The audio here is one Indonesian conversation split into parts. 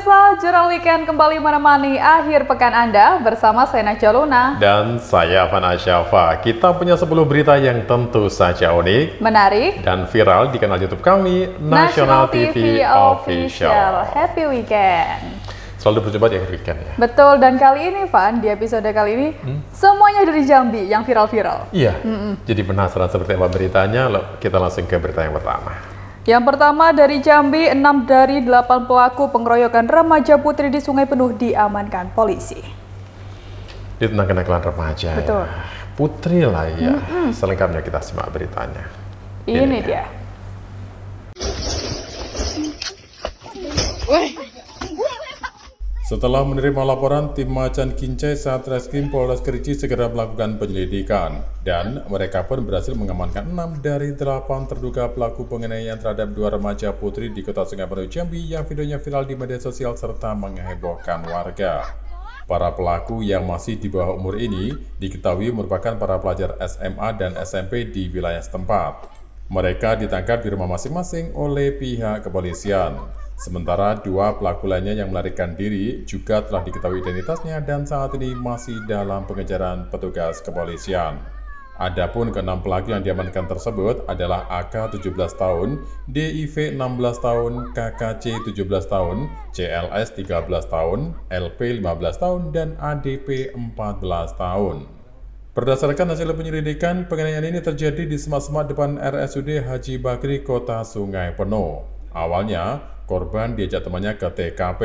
pemirsa, Jurnal Weekend kembali menemani akhir pekan Anda bersama saya Najwa Luna dan saya Afan Asyafa. Kita punya 10 berita yang tentu saja unik, menarik, dan viral di kanal YouTube kami, Nasional TV Official. Happy Weekend. Selalu berjumpa di akhir weekend ya. Betul, dan kali ini Van, di episode kali ini semuanya dari Jambi yang viral-viral. Iya, jadi penasaran seperti apa beritanya, kita langsung ke berita yang pertama. Yang pertama dari Jambi, 6 dari 8 pelaku pengeroyokan remaja putri di Sungai Penuh diamankan polisi. Itu tentang kenakalan remaja. Betul. Ya. Putri lah ya. Selengkapnya kita simak beritanya. Ini dia. Setelah menerima laporan, tim Macan Kincai Satreskrim Polres Kerinci segera melakukan penyelidikan. Dan mereka pun berhasil mengamankan 6 dari 8 terduga pelaku penganiayaan terhadap 2 remaja putri di kota Sungai Penuh Jambi yang videonya viral di media sosial serta menghebohkan warga. Para pelaku yang masih di bawah umur ini diketahui merupakan para pelajar SMA dan SMP di wilayah setempat. Mereka ditangkap di rumah masing-masing oleh pihak kepolisian. Sementara 2 pelaku lainnya yang melarikan diri juga telah diketahui identitasnya dan saat ini masih dalam pengejaran petugas kepolisian. Adapun ke-6 pelaku yang diamankan tersebut adalah AK 17 tahun, DIV 16 tahun, KKC 17 tahun, CLS 13 tahun, LP 15 tahun, dan ADP 14 tahun. Berdasarkan hasil penyelidikan, penganiayaan ini terjadi di semak-semak depan RSUD Haji Bakri, Kota Sungai Penuh. Awalnya, korban diajak temannya ke TKP,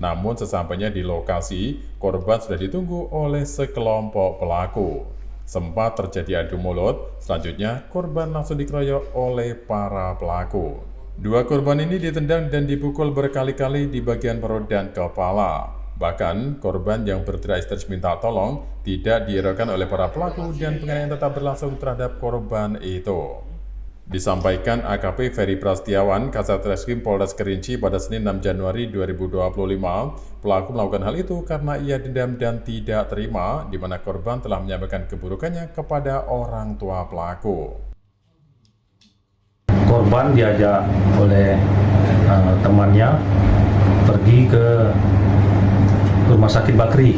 namun sesampainya di lokasi, korban sudah ditunggu oleh sekelompok pelaku. Sempat terjadi adu mulut, selanjutnya korban langsung dikeroyok oleh para pelaku. 2 korban ini ditendang dan dipukul berkali-kali di bagian perut dan kepala. Bahkan, korban yang berteriak histeris minta tolong tidak dihiraukan oleh para pelaku dan penganiayaan tetap berlangsung terhadap korban itu. Disampaikan AKP Ferry Prastiawan, Kasat Reskrim Polres Kerinci pada Senin 6 Januari 2025, pelaku melakukan hal itu karena ia dendam dan tidak terima di mana korban telah menyampaikan keburukannya kepada orang tua pelaku. Korban diajak oleh temannya pergi ke Rumah Sakit Bakri.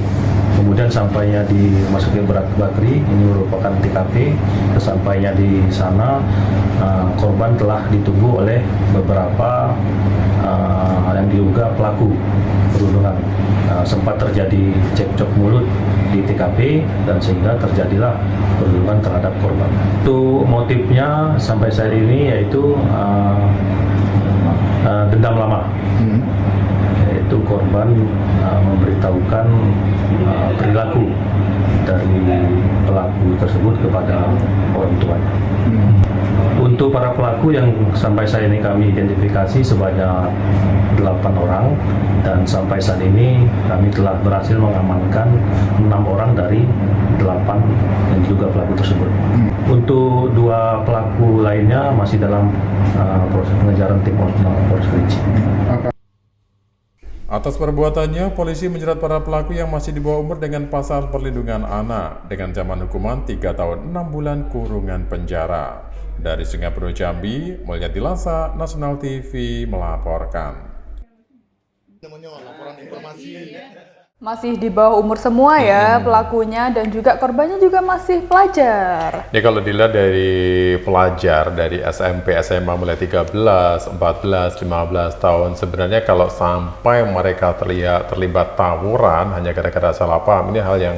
Kemudian sampainya di Rumah Sakit Bakri, ini merupakan TKP. Sesampainya di sana, korban telah ditunggu oleh beberapa yang diduga pelaku perundungan. Sempat terjadi cekcok mulut di TKP dan sehingga terjadilah perundungan terhadap korban. Itu motifnya sampai saat ini yaitu dendam lama. Itu korban memberitahukan perilaku dari pelaku tersebut kepada orang tuanya. Untuk para pelaku yang sampai saat ini kami identifikasi sebanyak 8 orang, dan sampai saat ini kami telah berhasil mengamankan 6 orang dari 8 yang juga pelaku tersebut. Untuk 2 pelaku lainnya masih dalam proses pengejaran tim Polres Kerinci. Atas perbuatannya, polisi menjerat para pelaku yang masih di bawah umur dengan pasal perlindungan anak dengan ancaman hukuman 3 tahun 6 bulan kurungan penjara. Dari Sungai Penuh Jambi, Mulyadi Lasa, Nasional TV melaporkan. Masih di bawah umur semua ya pelakunya, dan juga korbannya juga masih pelajar. Ini kalau dilihat dari pelajar, dari SMP, SMA mulai 13, 14, 15 tahun, sebenarnya kalau sampai mereka terlibat tawuran hanya gara-gara salah paham, ini hal yang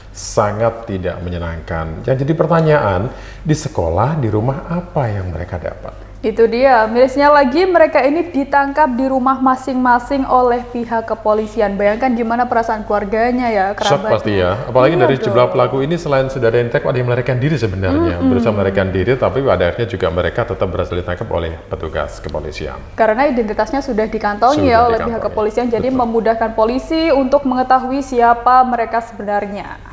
sangat tidak menyenangkan. Yang jadi pertanyaan, di sekolah, di rumah, apa yang mereka dapat? Itu dia, mirisnya lagi mereka ini ditangkap di rumah masing-masing oleh pihak kepolisian. Bayangkan gimana perasaan keluarganya ya, kerabatnya. Shock pasti ya, apalagi dari jumlah pelaku ini selain sudah ada yang ditangkap, ada yang melarikan diri sebenarnya. Berusaha melarikan diri, tapi pada akhirnya juga mereka tetap berhasil ditangkap oleh petugas kepolisian. Karena identitasnya sudah dikantongi oleh pihak kepolisian, jadi memudahkan polisi untuk mengetahui siapa mereka sebenarnya.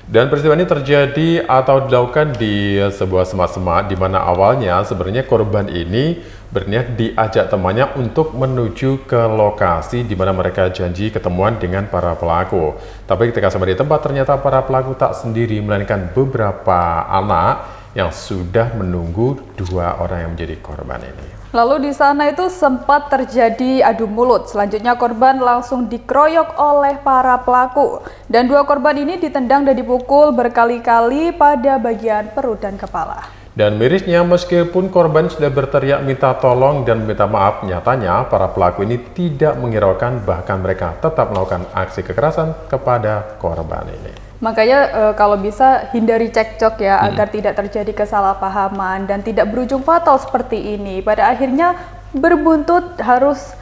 Dan peristiwa ini terjadi atau dilakukan di sebuah semak-semak di mana awalnya sebenarnya korban ini berniat diajak temannya untuk menuju ke lokasi di mana mereka janji ketemuan dengan para pelaku. Tapi ketika sampai di tempat ternyata para pelaku tak sendiri, melainkan beberapa anak yang sudah menunggu 2 orang yang menjadi korban ini. Lalu di sana itu sempat terjadi adu mulut. Selanjutnya korban langsung dikeroyok oleh para pelaku. Dan 2 korban ini ditendang dan dipukul berkali-kali pada bagian perut dan kepala. Dan mirisnya, meskipun korban sudah berteriak minta tolong dan minta maaf, nyatanya para pelaku ini tidak menghiraukan, bahkan mereka tetap melakukan aksi kekerasan kepada korban ini. Makanya kalau bisa hindari cekcok ya, agar tidak terjadi kesalahpahaman dan tidak berujung fatal seperti ini. Pada akhirnya berbuntut harus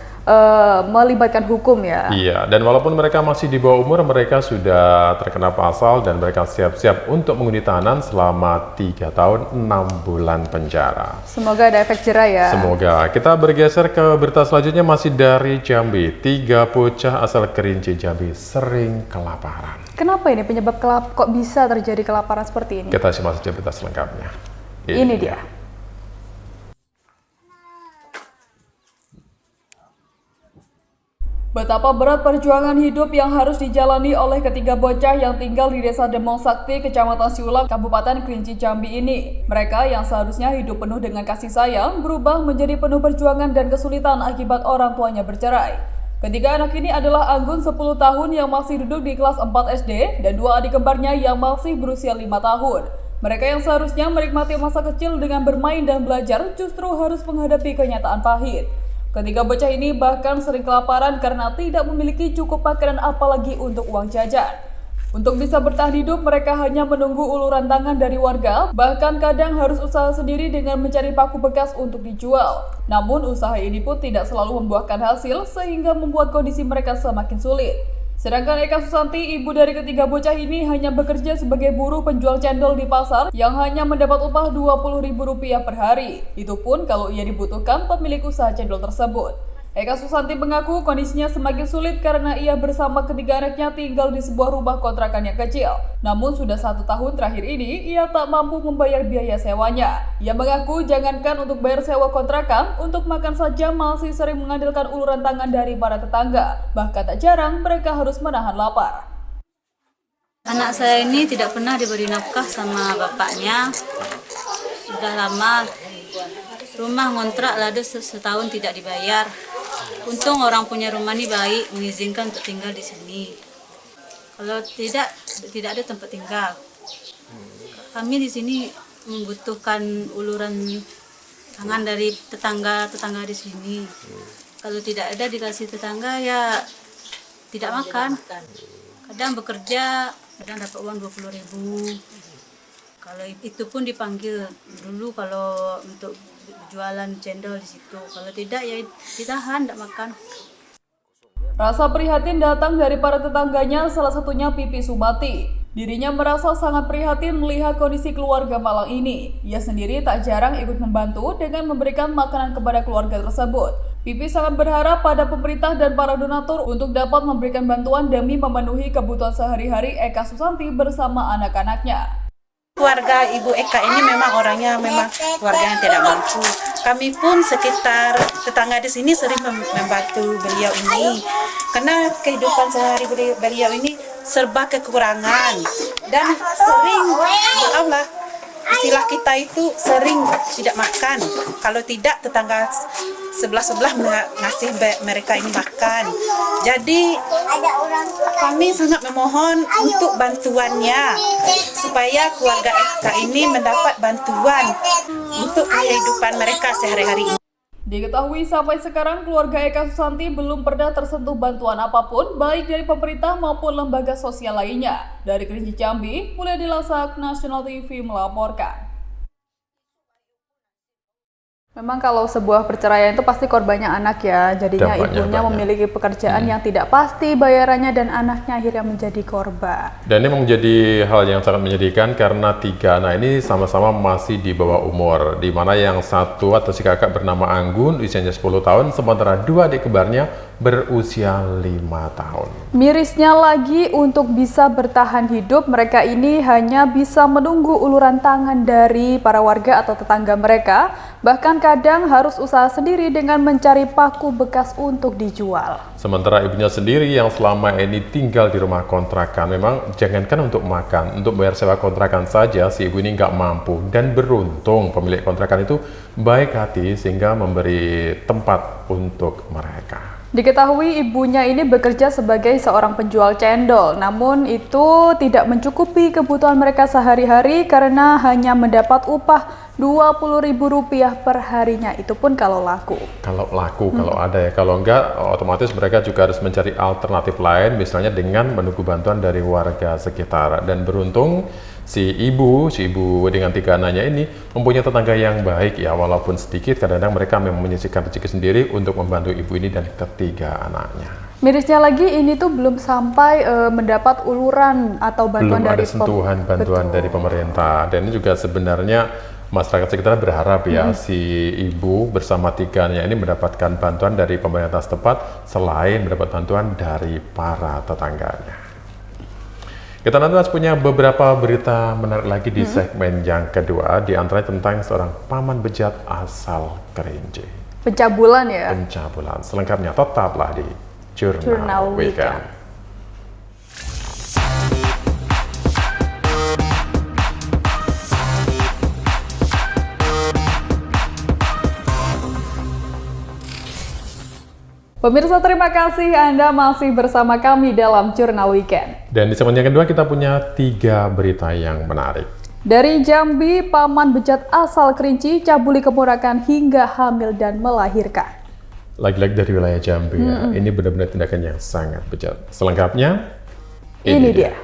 melibatkan hukum ya. Iya, dan walaupun mereka masih di bawah umur, mereka sudah terkena pasal dan mereka siap-siap untuk mengundi tahanan selama 3 tahun 6 bulan penjara. Semoga ada efek jerah ya. Semoga. Kita bergeser ke berita selanjutnya, masih dari Jambi. 3 bocah asal Kerinci Jambi sering kelaparan. Kenapa ini penyebab kok bisa terjadi kelaparan seperti ini? Kita simak saja berita selengkapnya. Ini dia. Betapa berat perjuangan hidup yang harus dijalani oleh ketiga bocah yang tinggal di Desa Demong Sakti, Kecamatan Siulap, Kabupaten Kerinci Jambi ini. Mereka yang seharusnya hidup penuh dengan kasih sayang berubah menjadi penuh perjuangan dan kesulitan akibat orang tuanya bercerai. Ketiga anak ini adalah Anggun 10 tahun yang masih duduk di kelas 4 SD dan 2 adik kembarnya yang masih berusia 5 tahun. Mereka yang seharusnya menikmati masa kecil dengan bermain dan belajar justru harus menghadapi kenyataan pahit. Ketiga bocah ini bahkan sering kelaparan karena tidak memiliki cukup makanan apalagi untuk uang jajan. Untuk bisa bertahan hidup, mereka hanya menunggu uluran tangan dari warga, bahkan kadang harus usaha sendiri dengan mencari paku bekas untuk dijual. Namun usaha ini pun tidak selalu membuahkan hasil sehingga membuat kondisi mereka semakin sulit. Sedangkan Eka Susanti, ibu dari ketiga bocah ini, hanya bekerja sebagai buruh penjual cendol di pasar yang hanya mendapat upah Rp20.000 per hari. Itu pun kalau ia dibutuhkan pemilik usaha cendol tersebut. Eka Susanti mengaku kondisinya semakin sulit karena ia bersama ketiga anaknya tinggal di sebuah rumah kontrakan yang kecil. Namun sudah 1 tahun terakhir ini ia tak mampu membayar biaya sewanya. Ia mengaku jangankan untuk bayar sewa kontrakan, untuk makan saja masih sering mengandalkan uluran tangan dari para tetangga. Bahkan tak jarang mereka harus menahan lapar. Anak saya ini tidak pernah diberi nafkah sama bapaknya. Sudah lama rumah ngontrak lalu setahun tidak dibayar. Untung orang punya rumah ini baik, mengizinkan untuk tinggal di sini. Kalau tidak ada tempat tinggal. Kami di sini membutuhkan uluran tangan dari tetangga di sini. Kalau tidak ada dikasih tetangga ya tidak makan. Kadang bekerja, kadang dapat uang 20.000. Kalau itu pun dipanggil dulu kalau untuk jualan cendol di situ. Kalau tidak ya ditahan, tidak makan. Rasa prihatin datang dari para tetangganya, salah satunya Pipi Sumati. Dirinya merasa sangat prihatin melihat kondisi keluarga malang ini. Ia sendiri tak jarang ikut membantu dengan memberikan makanan kepada keluarga tersebut. Pipi sangat berharap pada pemerintah dan para donatur untuk dapat memberikan bantuan demi memenuhi kebutuhan sehari-hari Eka Susanti bersama anak-anaknya. Keluarga Ibu Eka ini memang orangnya keluarga yang tidak mampu. Kami pun sekitar tetangga di sini sering membantu beliau ini. Karena kehidupan sehari beliau ini serba kekurangan. Dan sering, maaflah, istilah kita itu sering tidak makan. Kalau tidak tetangga sebelah-sebelah ngasih mereka ini makan. Jadi kami sangat memohon untuk bantuannya supaya keluarga Eka ini mendapat bantuan untuk kehidupan mereka sehari-hari ini. Diketahui sampai sekarang keluarga Eka Susanti belum pernah tersentuh bantuan apapun baik dari pemerintah maupun lembaga sosial lainnya. Dari Kerinci Jambi, Mulyadi Lasak, National TV melaporkan. Memang kalau sebuah perceraian itu pasti korbannya anak ya, jadinya Dampaknya ibunya banyak. memiliki pekerjaan yang tidak pasti bayarannya dan anaknya akhirnya menjadi korban. Dan ini menjadi hal yang sangat menyedihkan karena 3 anak ini sama-sama masih di bawah umur, di mana yang satu atau si kakak bernama Anggun usianya 10 tahun, sementara 2 adik kembarnya berusia 5 tahun. Mirisnya lagi, untuk bisa bertahan hidup, mereka ini hanya bisa menunggu uluran tangan dari para warga atau tetangga mereka. Bahkan kadang harus usaha sendiri dengan mencari paku bekas untuk dijual. Sementara ibunya sendiri yang selama ini tinggal di rumah kontrakan, memang jangankan untuk makan, untuk bayar sewa kontrakan saja si ibu ini nggak mampu. Dan beruntung pemilik kontrakan itu baik hati sehingga memberi tempat untuk mereka. Diketahui ibunya ini bekerja sebagai seorang penjual cendol, namun itu tidak mencukupi kebutuhan mereka sehari-hari karena hanya mendapat upah Rp20.000 per harinya, itu pun kalau laku. Kalau laku, kalau ada ya. Kalau enggak, otomatis mereka juga harus mencari alternatif lain, misalnya dengan menunggu bantuan dari warga sekitar. Dan beruntung si ibu dengan 3 anaknya ini mempunyai tetangga yang baik ya, walaupun sedikit. Kadang-kadang mereka memang menyisihkan rezeki sendiri untuk membantu ibu ini dan ketiga anaknya. Mirisnya lagi, ini tuh belum sampai mendapat uluran atau bantuan belum dari ada sentuhan bantuan dari pemerintah. Dan ini juga sebenarnya masyarakat sekitar berharap ya si ibu bersama 3 anaknya ini mendapatkan bantuan dari pemerintah setempat selain mendapat bantuan dari para tetangganya. Kita nanti punya beberapa berita menarik lagi di segmen yang kedua, di antaranya tentang seorang paman bejat asal Kerinci. Pencabulan ya? Pencabulan. Selengkapnya tetaplah di Jurnal Weekend. Pemirsa, terima kasih Anda masih bersama kami dalam Jurnal Weekend. Dan di segmen yang kedua kita punya 3 berita yang menarik. Dari Jambi, paman bejat asal Kerinci cabuli keponakan hingga hamil dan melahirkan. Lagi-lagi dari wilayah Jambi ya. Ini benar-benar tindakan yang sangat bejat. Selengkapnya, ini dia.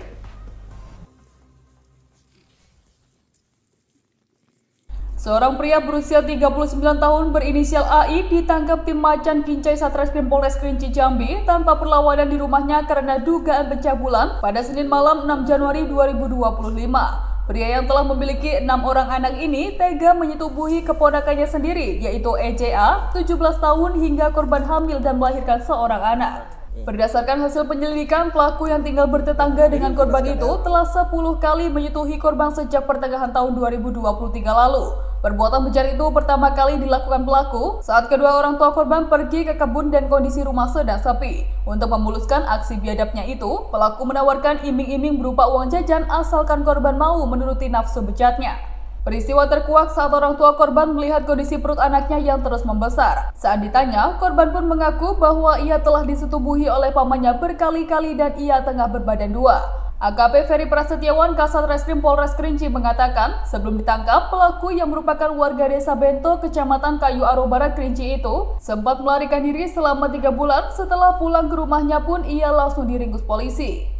Seorang pria berusia 39 tahun berinisial AI ditangkap tim Macan Kincai Satreskrim Polres Kerinci Jambi tanpa perlawanan di rumahnya karena dugaan pencabulan pada Senin malam 6 Januari 2025. Pria yang telah memiliki 6 orang anak ini tega menyetubuhi keponakannya sendiri, yaitu EJA, 17 tahun, hingga korban hamil dan melahirkan seorang anak. Berdasarkan hasil penyelidikan, pelaku yang tinggal bertetangga dengan korban itu telah 10 kali menyentuhi korban sejak pertengahan tahun 2023 lalu. Perbuatan bejat itu pertama kali dilakukan pelaku saat kedua orang tua korban pergi ke kebun dan kondisi rumah sedang sepi. Untuk memuluskan aksi biadabnya itu, pelaku menawarkan iming-iming berupa uang jajan asalkan korban mau menuruti nafsu bejatnya. Peristiwa terkuak saat orang tua korban melihat kondisi perut anaknya yang terus membesar. Saat ditanya, korban pun mengaku bahwa ia telah disetubuhi oleh pamannya berkali-kali dan ia tengah berbadan 2. AKP Ferry Prasetyawan Kasat Reskrim Polres Kerinci mengatakan, sebelum ditangkap, pelaku yang merupakan warga desa Bento, Kecamatan Kayu Aro Barat, Kerinci itu sempat melarikan diri selama 3 bulan. Setelah pulang ke rumahnya pun ia langsung diringkus polisi.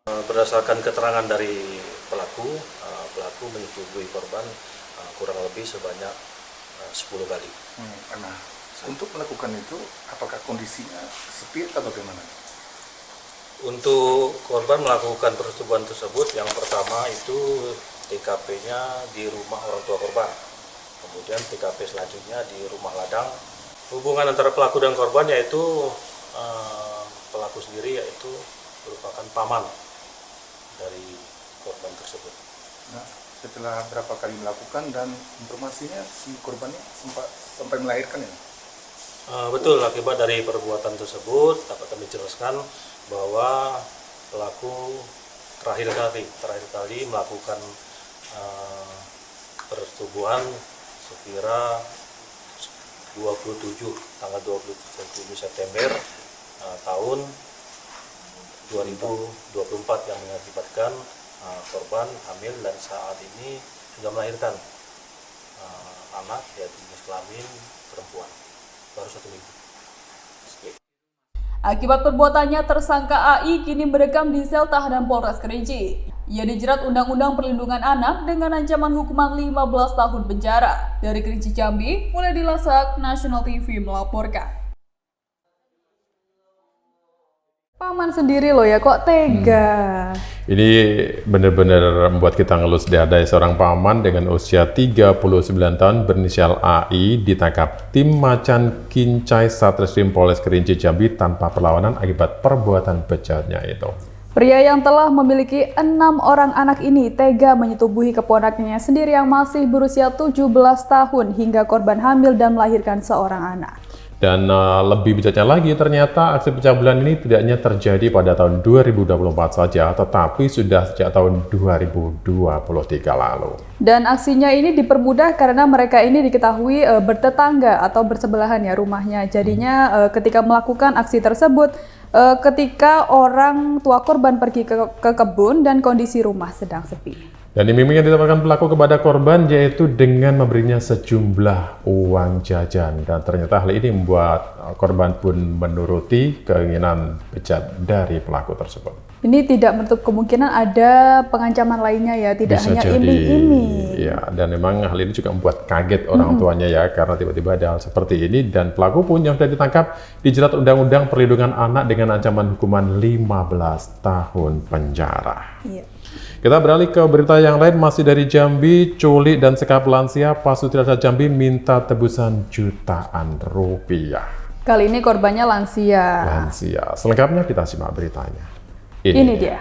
Berdasarkan keterangan dari pelaku menyetubuhi korban kurang lebih sebanyak 10 kali. Nah, untuk melakukan itu, apakah kondisinya sepi atau bagaimana? Untuk korban melakukan persetubuhan tersebut, yang pertama itu TKP-nya di rumah orang tua korban. Kemudian TKP selanjutnya di rumah ladang. Hubungan antara pelaku dan korban yaitu pelaku sendiri yaitu merupakan paman dari korban tersebut. Nah, setelah berapa kali melakukan dan informasinya si korbannya sampai melahirkan ya? Betul, akibat dari perbuatan tersebut dapat kami jelaskan bahwa pelaku terakhir kali melakukan persetubuhan sekira tanggal 27 September tahun 2024 yang mengakibatkan korban hamil dan saat ini sudah melahirkan anak, yaitu jenis kelamin perempuan, baru 1 minggu. Akibat perbuatannya, tersangka AI kini mendekam di sel tahanan Polres Kerinci. Ia dijerat Undang-Undang Perlindungan Anak dengan ancaman hukuman 15 tahun penjara. Dari Kerinci Jambi, mulai Lasak, National TV melaporkan. Paman sendiri loh ya, kok tega. Ini benar-benar membuat kita ngelus dada. Seorang paman dengan usia 39 tahun berinisial AI ditangkap tim Macan Kincai Satreskrim Polres Kerinci Jambi tanpa perlawanan akibat perbuatan bejatnya itu. Pria yang telah memiliki 6 orang anak ini tega menyetubuhi keponakannya sendiri yang masih berusia 17 tahun hingga korban hamil dan melahirkan seorang anak. Dan lebih bijaknya lagi, ternyata aksi pencabulan ini tidak hanya terjadi pada tahun 2024 saja, tetapi sudah sejak tahun 2023 lalu. Dan aksinya ini dipermudah karena mereka ini diketahui bertetangga atau bersebelahan ya rumahnya. Jadinya ketika melakukan aksi tersebut, ketika orang tua korban pergi ke kebun dan kondisi rumah sedang sepi. Dan iming-iming yang ditawarkan pelaku kepada korban yaitu dengan memberinya sejumlah uang jajan. Dan ternyata hal ini membuat korban pun menuruti keinginan bejat dari pelaku tersebut. Ini tidak menutup kemungkinan ada pengancaman lainnya ya, tidak Bisa hanya jadi, iming-iming. ya, dan memang hal ini juga membuat kaget orang tuanya ya, karena tiba-tiba ada hal seperti ini. Dan pelaku pun yang sudah ditangkap dijerat Undang-Undang Perlindungan Anak dengan ancaman hukuman 15 tahun penjara. Iya. Kita beralih ke berita yang lain, masih dari Jambi. Culik dan sekap lansia, Pasutri Rasa Jambi minta tebusan jutaan rupiah. Kali ini korbannya lansia. Lansia. Selengkapnya kita simak beritanya. Ini dia.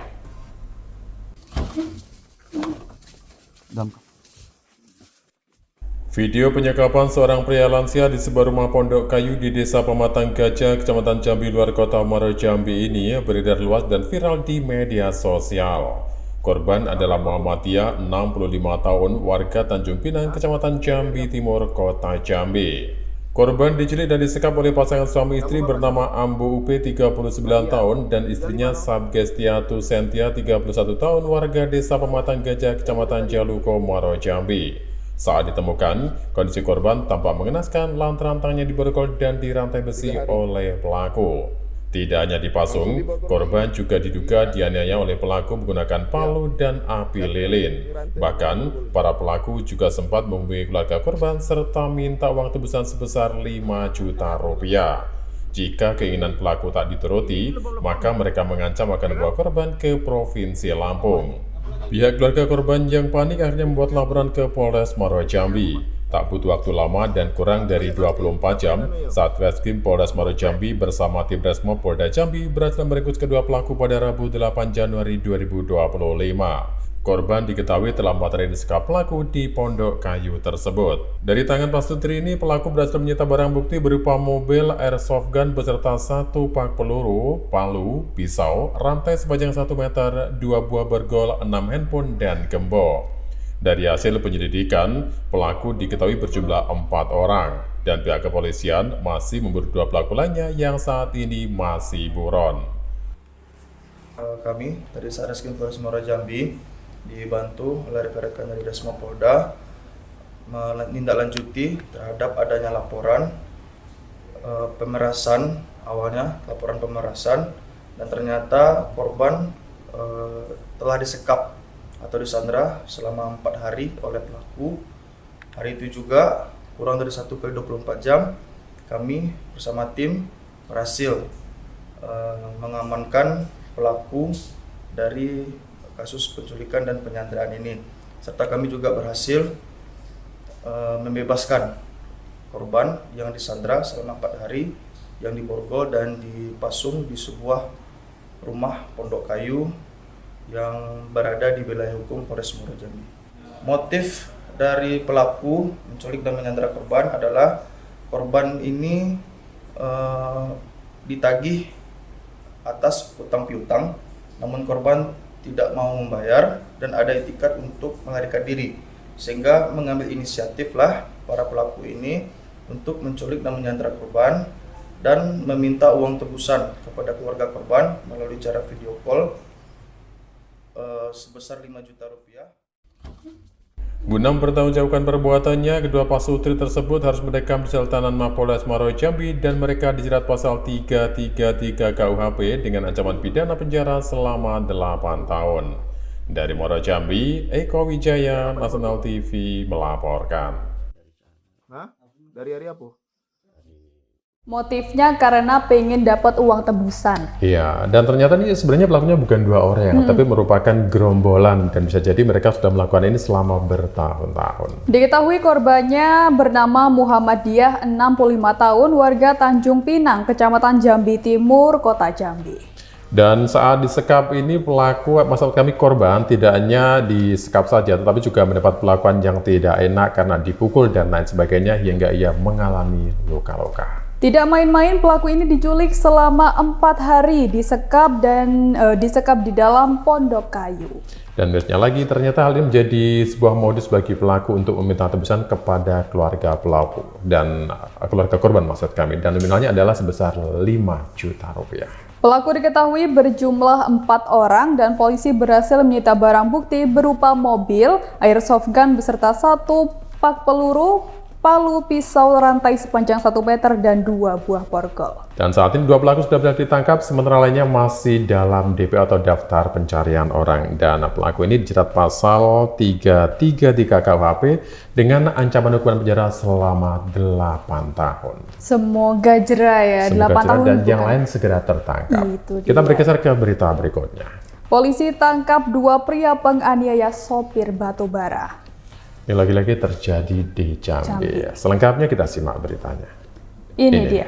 Video penyekapan seorang pria lansia di sebuah rumah pondok kayu di Desa Pematang Gajah, Kecamatan Jambi, luar kota Muaro Jambi ini beredar luas dan viral di media sosial. Korban adalah Muhammadiyah, 65 tahun, warga Tanjung Pinang, Kecamatan Jambi Timur, Kota Jambi. Korban diculik dan disekap oleh pasangan suami istri bernama Ambu UP, 39 tahun, dan istrinya Sabgestiatu Sentia, 31 tahun, warga Desa Pematang Gajah, Kecamatan Jaluko, Muaro Jambi. Saat ditemukan, kondisi korban tampak mengenaskan lantaran tangannya diborgol dan dirantai besi oleh pelaku. Tidak hanya dipasung, korban juga diduga dianiaya oleh pelaku menggunakan palu dan api lilin. Bahkan, para pelaku juga sempat menghubungi keluarga korban serta minta uang tebusan sebesar 5 juta rupiah. Jika keinginan pelaku tak dituruti, maka mereka mengancam akan membawa korban ke Provinsi Lampung. Pihak keluarga korban yang panik akhirnya membuat laporan ke Polres Muaro Jambi. Tak butuh waktu lama dan kurang dari 24 jam, Satreskrim Polres Muaro Jambi bersama tim Resmo Polda Jambi berhasil meringkus kedua pelaku pada Rabu 8 Januari 2025. Korban diketahui telah materi disekap pelaku di pondok kayu tersebut. Dari tangan Pasutri ini, pelaku berhasil menyita barang bukti berupa mobil airsoft gun beserta 1 pak peluru, palu, pisau, rantai sepanjang 1 meter, 2 buah borgol, 6 handphone, dan gembok. Dari hasil penyelidikan, pelaku diketahui berjumlah 4 orang, dan pihak kepolisian masih memburu 2 pelaku lainnya yang saat ini masih buron. Kami dari Satreskrim Polres Muaro Jambi dibantu oleh rekan-rekan dari Resmo Polda menindaklanjuti terhadap adanya laporan pemerasan, awalnya laporan pemerasan, dan ternyata korban telah disekap atau disandra selama 4 hari oleh pelaku. Hari itu juga kurang dari 1x24 jam kami bersama tim berhasil mengamankan pelaku dari kasus penculikan dan penyanderaan ini, serta kami juga berhasil membebaskan korban yang disandra selama 4 hari yang diborgol dan dipasung di sebuah rumah pondok kayu yang berada di wilayah hukum Polres Muaro Jambi. Motif dari pelaku menculik dan menyandera korban adalah korban ini ditagih atas utang piutang, namun korban tidak mau membayar dan ada itikat untuk melarikan diri, sehingga mengambil inisiatif lah para pelaku ini untuk menculik dan menyandera korban dan meminta uang tebusan kepada keluarga korban melalui cara video call sebesar 5 juta rupiah. Guna mempertanggungjawabkan perbuatannya, kedua pasutri tersebut harus mendekam di sel tahanan Mapolres Muaro Jambi dan mereka dijerat pasal 333 KUHP dengan ancaman pidana penjara selama 8 tahun. Dari Muaro Jambi, Eko Wijaya, Nasional TV melaporkan. Hah? Dari hari apa? Motifnya karena pengen dapat uang tebusan. Iya, dan ternyata ini sebenarnya pelakunya bukan 2 orang, tapi merupakan gerombolan dan bisa jadi mereka sudah melakukan ini selama bertahun-tahun. Diketahui korbannya bernama Muhammadiyah, 65 tahun, warga Tanjung Pinang, Kecamatan Jambi Timur, Kota Jambi. Dan saat disekap ini pelaku, maksud kami korban, tidak hanya disekap saja, tetapi juga mendapat perlakuan yang tidak enak karena dipukul dan lain sebagainya hingga ia mengalami luka-luka. Tidak main-main, pelaku ini diculik selama 4 hari, disekap di dalam pondok kayu. Dan mirisnya lagi, ternyata hal ini menjadi sebuah modus bagi pelaku untuk meminta tebusan kepada keluarga pelaku dan keluarga korban maksud kami. Dan nominalnya adalah sebesar 5 juta rupiah. Pelaku diketahui berjumlah 4 orang dan polisi berhasil menyita barang bukti berupa mobil, airsoft gun beserta 1 pak peluru, palu, pisau, rantai sepanjang 1 meter, dan 2 buah borgol. Dan saat ini 2 pelaku sudah berhasil ditangkap, sementara lainnya masih dalam DPO atau daftar pencarian orang. Dan pelaku ini dijerat pasal 333 KUHP dengan ancaman hukuman penjara selama 8 tahun. Semoga jera ya, 8 tahun. Dan yang lain segera tertangkap. Kita bergeser ke berita berikutnya. Polisi tangkap 2 pria penganiaya sopir batubara. Ini lagi-lagi terjadi di Jambi. Selengkapnya kita simak beritanya. Ini dia.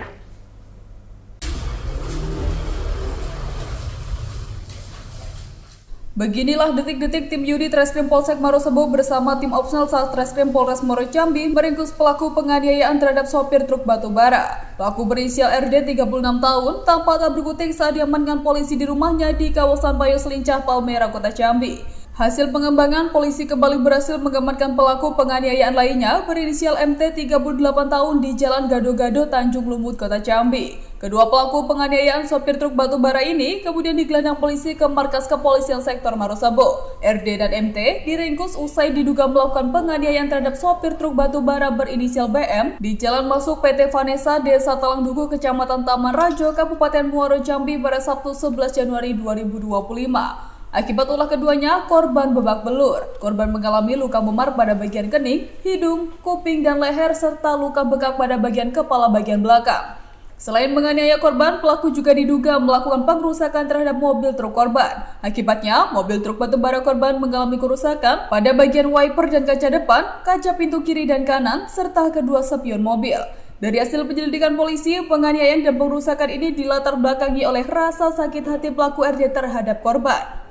Beginilah detik-detik tim Unit Reskrim Polsek Marosebo bersama tim Opsnal Satreskrim Polres Muaro Jambi meringkus pelaku penganiayaan terhadap sopir truk batubara. Pelaku berinisial RD 36 tahun tampak tak berkutik saat diamankan polisi di rumahnya di kawasan Bayo Selincah, Palmera, Kota Jambi. Hasil pengembangan, polisi kembali berhasil mengamankan pelaku penganiayaan lainnya berinisial MT 38 tahun di Jalan Gado-Gado, Tanjung Lumut, Kota Jambi. Kedua pelaku penganiayaan sopir truk batubara ini kemudian digelandang polisi ke markas kepolisian sektor Marosebo. RD dan MT diringkus usai diduga melakukan penganiayaan terhadap sopir truk batubara berinisial BM di jalan masuk PT Vanessa, Desa Talangdugu, Kecamatan Taman Rajo, Kabupaten Muaro Jambi pada Sabtu 11 Januari 2025. Akibat ulah keduanya, korban babak belur. Korban mengalami luka memar pada bagian kening, hidung, kuping, dan leher, serta luka bekak pada bagian kepala bagian belakang. Selain menganiaya korban, pelaku juga diduga melakukan pengrusakan terhadap mobil truk korban. Akibatnya, mobil truk batubara korban mengalami kerusakan pada bagian wiper dan kaca depan, kaca pintu kiri dan kanan, serta kedua spion mobil. Dari hasil penyelidikan polisi, penganiayaan dan pengrusakan ini dilatar belakangi oleh rasa sakit hati pelaku RD terhadap korban.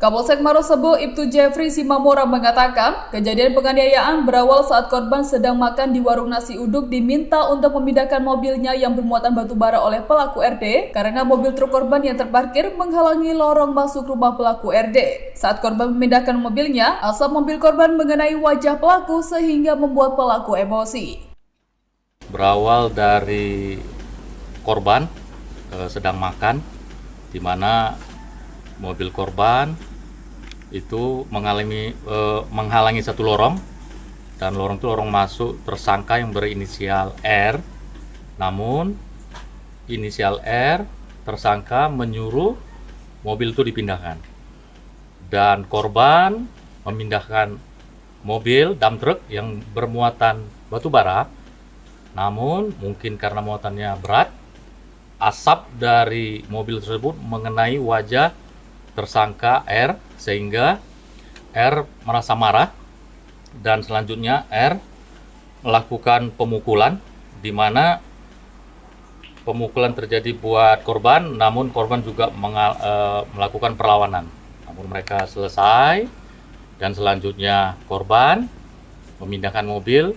Kapolsek Marosebo Ibtu Jeffrey Simamora mengatakan, kejadian penganiayaan berawal saat korban sedang makan di warung nasi uduk diminta untuk memindahkan mobilnya yang bermuatan batubara oleh pelaku RD karena mobil truk korban yang terparkir menghalangi lorong masuk rumah pelaku RD. Saat korban memindahkan mobilnya, asap mobil korban mengenai wajah pelaku sehingga membuat pelaku emosi. Berawal dari korban sedang makan, di mana mobil korban itu menghalangi satu lorong, dan lorong itu lorong masuk tersangka yang berinisial R. Namun inisial R tersangka menyuruh mobil itu dipindahkan, dan korban memindahkan mobil dump truck yang bermuatan batubara. Namun mungkin karena muatannya berat, asap dari mobil tersebut mengenai wajah tersangka R sehingga R merasa marah, dan selanjutnya R melakukan pemukulan, di mana pemukulan terjadi buat korban, namun korban juga melakukan perlawanan. Namun mereka selesai, dan selanjutnya korban memindahkan mobil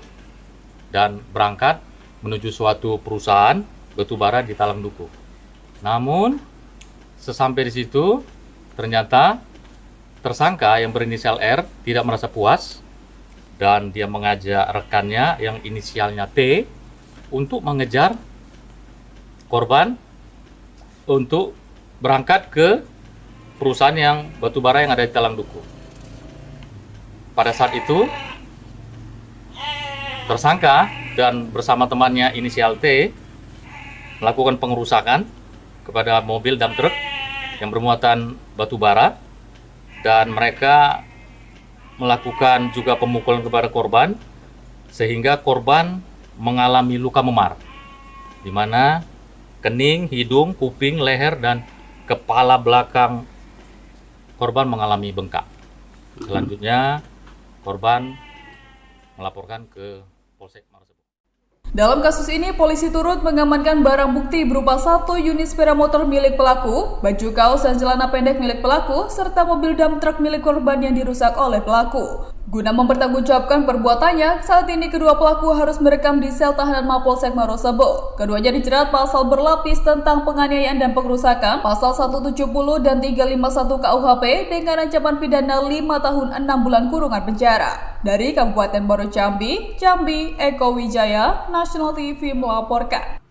dan berangkat menuju suatu perusahaan batubara di Talangdugu. Namun sesampai di situ, ternyata tersangka yang berinisial R tidak merasa puas, dan dia mengajak rekannya yang inisialnya T untuk mengejar korban untuk berangkat ke perusahaan yang batubara yang ada di Talangdugu. Pada saat itu, tersangka dan bersama temannya inisial T melakukan pengerusakan kepada mobil dump truck yang bermuatan batubara, dan mereka melakukan juga pemukulan kepada korban sehingga korban mengalami luka memar. di mana kening, hidung, kuping, leher, dan kepala belakang korban mengalami bengkak. Selanjutnya korban melaporkan ke Polsek Marosebo. Dalam kasus ini, polisi turut mengamankan barang bukti berupa 1 unit sepeda motor milik pelaku, baju kaos dan celana pendek milik pelaku, serta mobil dump truck milik korban yang dirusak oleh pelaku. Guna mempertanggungjawabkan perbuatannya, saat ini kedua pelaku harus merekam di sel tahanan Mapolsek Marosebo. Keduanya dijerat pasal berlapis tentang penganiayaan dan pengerusakan, pasal 170 dan 351 KUHP dengan ancaman pidana 5 tahun 6 bulan kurungan penjara. Dari Kabupaten Muaro Jambi, Eko Wijaya, National TV melaporkan.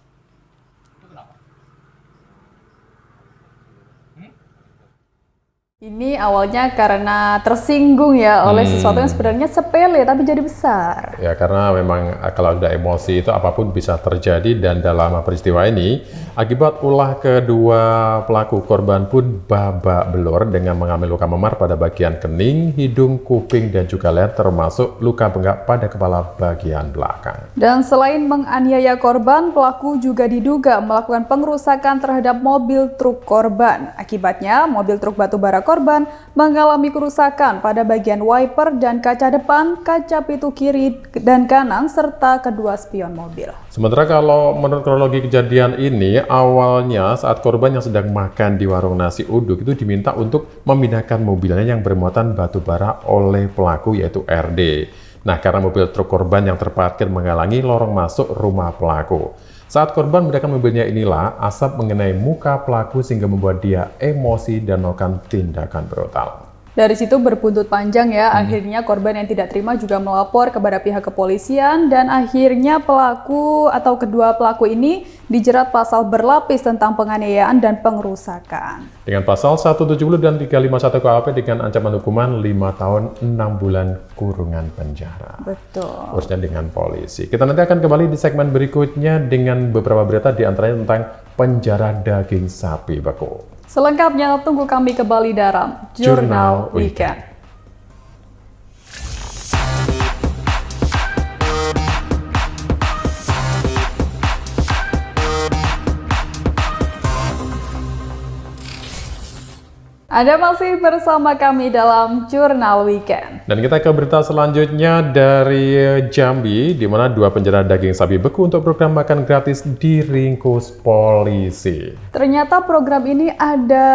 Ini awalnya karena tersinggung ya oleh sesuatu yang sebenarnya sepele tapi jadi besar. Ya, karena memang kalau ada emosi itu apapun bisa terjadi, dan dalam peristiwa ini akibat ulah kedua pelaku, korban pun babak belur dengan mengalami luka memar pada bagian kening, hidung, kuping, dan juga leher, termasuk luka bengkak pada kepala bagian belakang. Dan selain menganiaya korban, pelaku juga diduga melakukan pengerusakan terhadap mobil truk korban. Akibatnya, mobil truk batubara korban mengalami kerusakan pada bagian wiper dan kaca depan, kaca pintu kiri dan kanan, serta kedua spion mobil. Sementara kalau menurut kronologi kejadian ini, awalnya saat korban yang sedang makan di warung nasi uduk itu diminta untuk memindahkan mobilnya yang bermuatan batu bara oleh pelaku, yaitu RD. Nah, karena mobil truk korban yang terparkir menghalangi lorong masuk rumah pelaku. Saat korban memindahkan mobilnya inilah asap mengenai muka pelaku sehingga membuat dia emosi dan melakukan tindakan brutal. Dari situ berbuntut panjang ya, akhirnya korban yang tidak terima juga melapor kepada pihak kepolisian, dan akhirnya pelaku atau kedua pelaku ini dijerat pasal berlapis tentang penganiayaan dan pengerusakan. Dengan pasal 170 dan 351 KUHP dengan ancaman hukuman 5 tahun 6 bulan kurungan penjara. Betul. Urusnya dengan polisi. Kita nanti akan kembali di segmen berikutnya dengan beberapa berita, di antaranya tentang penjara daging sapi beku. Selengkapnya tunggu kami kembali dalam Jurnal Weekend. Anda masih bersama kami dalam Jurnal Weekend. Dan kita ke berita selanjutnya dari Jambi, di mana 2 penjara daging sapi beku untuk program makan gratis diringkus polisi. Ternyata program ini ada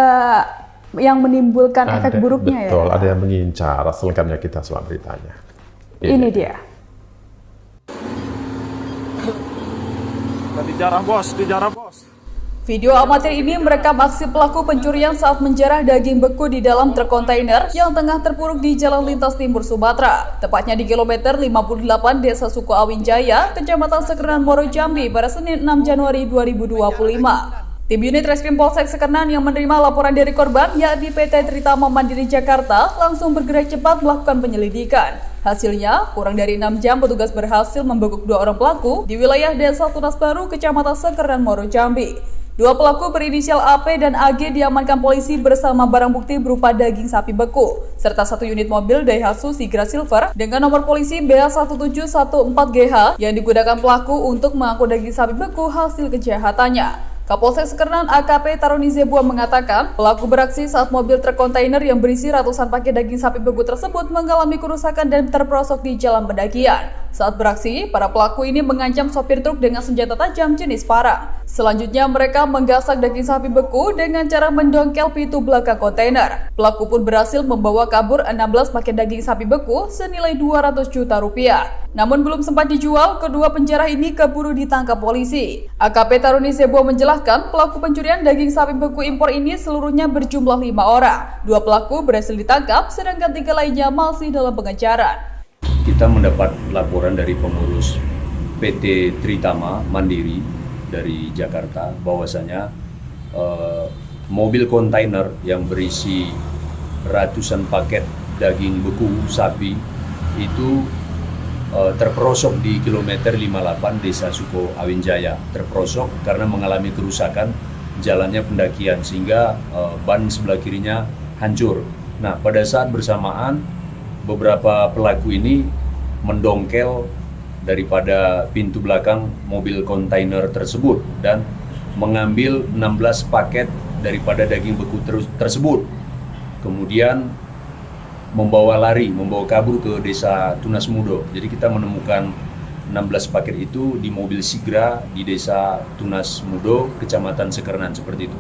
yang menimbulkan efek buruknya. Betul, ya? ada yang mengincar. Selengkapnya kita simak beritanya. Ini dia. Dijarah bos. Video amatir ini merekam aksi pelaku pencurian saat menjarah daging beku di dalam truk kontainer yang tengah terpuruk di Jalan Lintas Timur Sumatera, tepatnya di kilometer 58 Desa Suku Awinjaya, Kecamatan Sekernan, Muaro Jambi pada Senin 6 Januari 2025. Tim unit Reskrim Polsek Sekernan yang menerima laporan dari korban, yakni PT Tritama Mandiri Jakarta, langsung bergerak cepat melakukan penyelidikan. Hasilnya, kurang dari 6 jam petugas berhasil membekuk 2 orang pelaku di wilayah Desa Tunas Baru, Kecamatan Sekernan, Muaro Jambi. 2 pelaku berinisial AP dan AG diamankan polisi bersama barang bukti berupa daging sapi beku, serta 1 unit mobil Daihatsu Sigra Silver dengan nomor polisi BH1714GH yang digunakan pelaku untuk mengangkut daging sapi beku hasil kejahatannya. Kapolsek Sekernan AKP Taruni Zebua mengatakan pelaku beraksi saat mobil truk kontainer yang berisi ratusan paket daging sapi beku tersebut mengalami kerusakan dan terperosok di jalan pendakian. Saat beraksi, para pelaku ini mengancam sopir truk dengan senjata tajam jenis parang. Selanjutnya mereka menggasak daging sapi beku dengan cara mendongkel pintu belakang kontainer. Pelaku pun berhasil membawa kabur 16 paket daging sapi beku senilai 200 juta rupiah. Namun belum sempat dijual, kedua penjara ini keburu ditangkap polisi. AKP Taruni Zebua menjelaskan pelaku pencurian daging sapi beku impor ini seluruhnya berjumlah 5 orang. 2 pelaku berhasil ditangkap, sedangkan 3 lainnya masih dalam pengejaran. Kita mendapat laporan dari pengurus PT Tritama Mandiri dari Jakarta bahwasanya mobil kontainer yang berisi ratusan paket daging beku sapi itu terperosok di kilometer 58 Desa Suko Awinjaya. Terperosok karena mengalami kerusakan jalannya pendakian sehingga ban sebelah kirinya hancur. Nah, pada saat bersamaan beberapa pelaku ini mendongkel daripada pintu belakang mobil kontainer tersebut dan mengambil 16 paket daripada daging beku tersebut. Kemudian membawa kabur ke desa Tunas Mudo. Jadi kita menemukan 16 paket itu di mobil Sigra di desa Tunas Mudo, Kecamatan Sekernan, seperti itu.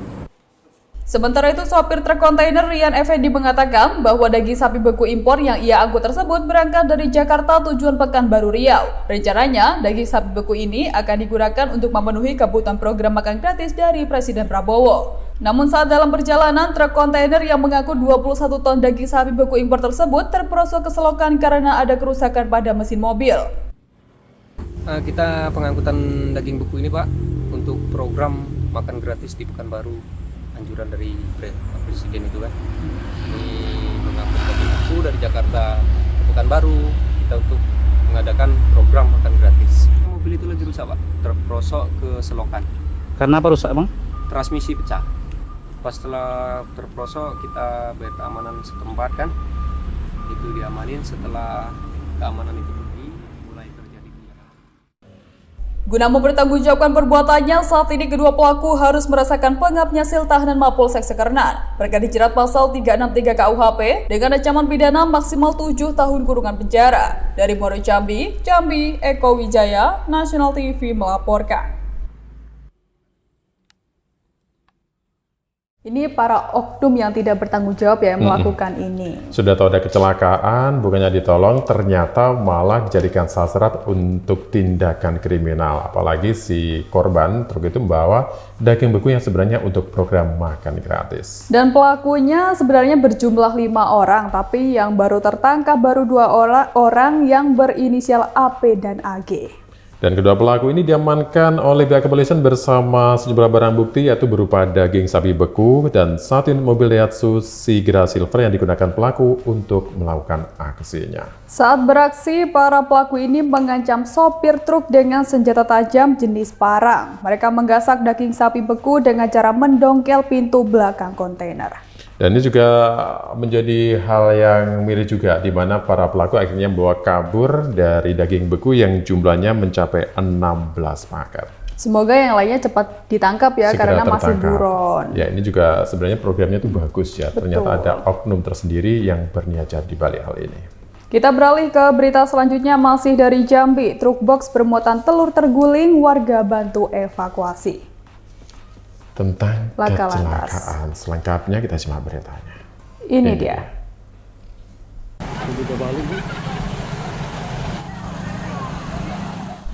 Sementara itu, sopir truk kontainer Rian Effendi mengatakan bahwa daging sapi beku impor yang ia angkut tersebut berangkat dari Jakarta tujuan Pekanbaru Riau. Rencananya, daging sapi beku ini akan digunakan untuk memenuhi kebutuhan program makan gratis dari Presiden Prabowo. Namun saat dalam perjalanan, truk kontainer yang mengangkut 21 ton daging sapi beku impor tersebut terperosok ke selokan karena ada kerusakan pada mesin mobil. Kita pengangkutan daging beku ini, Pak, untuk program makan gratis di Pekanbaru. Anjuran dari Presiden itu kan, ini mengangkut daging beku dari Jakarta ke Pekanbaru kita untuk mengadakan program makan gratis. Mobil itu lagi rusak, Pak, terperosok ke selokan. Karena apa rusak, Bang? Transmisi pecah. Pas setelah terperosok kita bayar keamanan setempat kan, itu diamanin. Setelah keamanan itu pergi, mulai terjadi kejadian. Guna mempertanggungjawabkan perbuatannya, saat ini kedua pelaku harus merasakan pengabnya tahanan Mapolsek Sekernan. Mereka dijerat pasal 363 KUHP dengan ancaman pidana maksimal 7 tahun kurungan penjara. Dari Muaro Jambi, Eko Wijaya, National TV melaporkan. Ini para oknum yang tidak bertanggung jawab yang melakukan ini. Sudah tahu ada kecelakaan, bukannya ditolong, ternyata malah dijadikan sasaran untuk tindakan kriminal. Apalagi si korban truk itu membawa daging beku yang sebenarnya untuk program makan gratis. Dan pelakunya sebenarnya berjumlah 5 orang, tapi yang baru tertangkap baru 2 orang yang berinisial AP dan AG. Dan kedua pelaku ini diamankan oleh pihak kepolisian bersama sejumlah barang bukti, yaitu berupa daging sapi beku dan 1 unit mobil Daihatsu Sigra Silver yang digunakan pelaku untuk melakukan aksinya. Saat beraksi, para pelaku ini mengancam sopir truk dengan senjata tajam jenis parang. Mereka menggasak daging sapi beku dengan cara mendongkel pintu belakang kontainer. Dan ini juga menjadi hal yang miris juga, di mana para pelaku akhirnya membawa kabur dari daging beku yang jumlahnya mencapai 16 paket. Semoga yang lainnya cepat ditangkap ya, Segera karena masih tertangkap. buron. Ya, ini juga sebenarnya programnya tuh bagus ya. Betul. Ternyata ada oknum tersendiri yang berniat jahat di balik hal ini. Kita beralih ke berita selanjutnya, masih dari Jambi. Truk box bermuatan telur terguling, warga bantu evakuasi. Tentang Laka kecelakaan selengkapnya kita simak beritanya. Ini dia.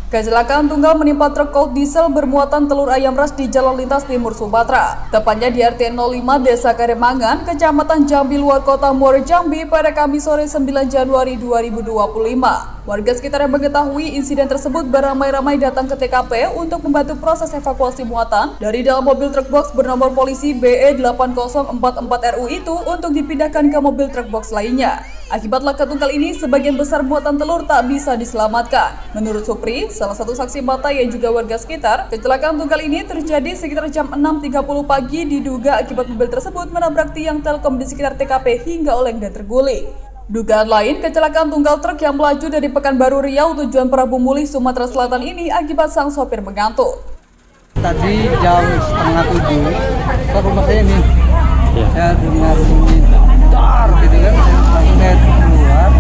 Kecelakaan tunggal menimpa truk cold diesel bermuatan telur ayam ras di Jalan Lintas Timur Sumatera. Tepatnya di RT 05 Desa Karemangan, Kecamatan Jambi Luar Kota Muaro Jambi pada Kamis sore 9 Januari 2025. Warga sekitar yang mengetahui insiden tersebut beramai-ramai datang ke TKP untuk membantu proses evakuasi muatan dari dalam mobil truk box bernomor polisi BE 8044RU itu untuk dipindahkan ke mobil truk box lainnya. Akibat laka tunggal ini, sebagian besar muatan telur tak bisa diselamatkan. Menurut Supri, salah satu saksi mata yang juga warga sekitar, kecelakaan tunggal ini terjadi sekitar jam 6.30 pagi diduga akibat mobil tersebut menabrak tiang Telkom di sekitar TKP hingga oleng dan terguling. Dugaan lain, kecelakaan tunggal truk yang melaju dari Pekanbaru Riau tujuan Prabu Mulih, Sumatera Selatan ini akibat sang sopir mengantuk. Tadi jam 6:30 ke rumah saya nih, saya dengar bunyi dar gitu kan, langsung saya keluar,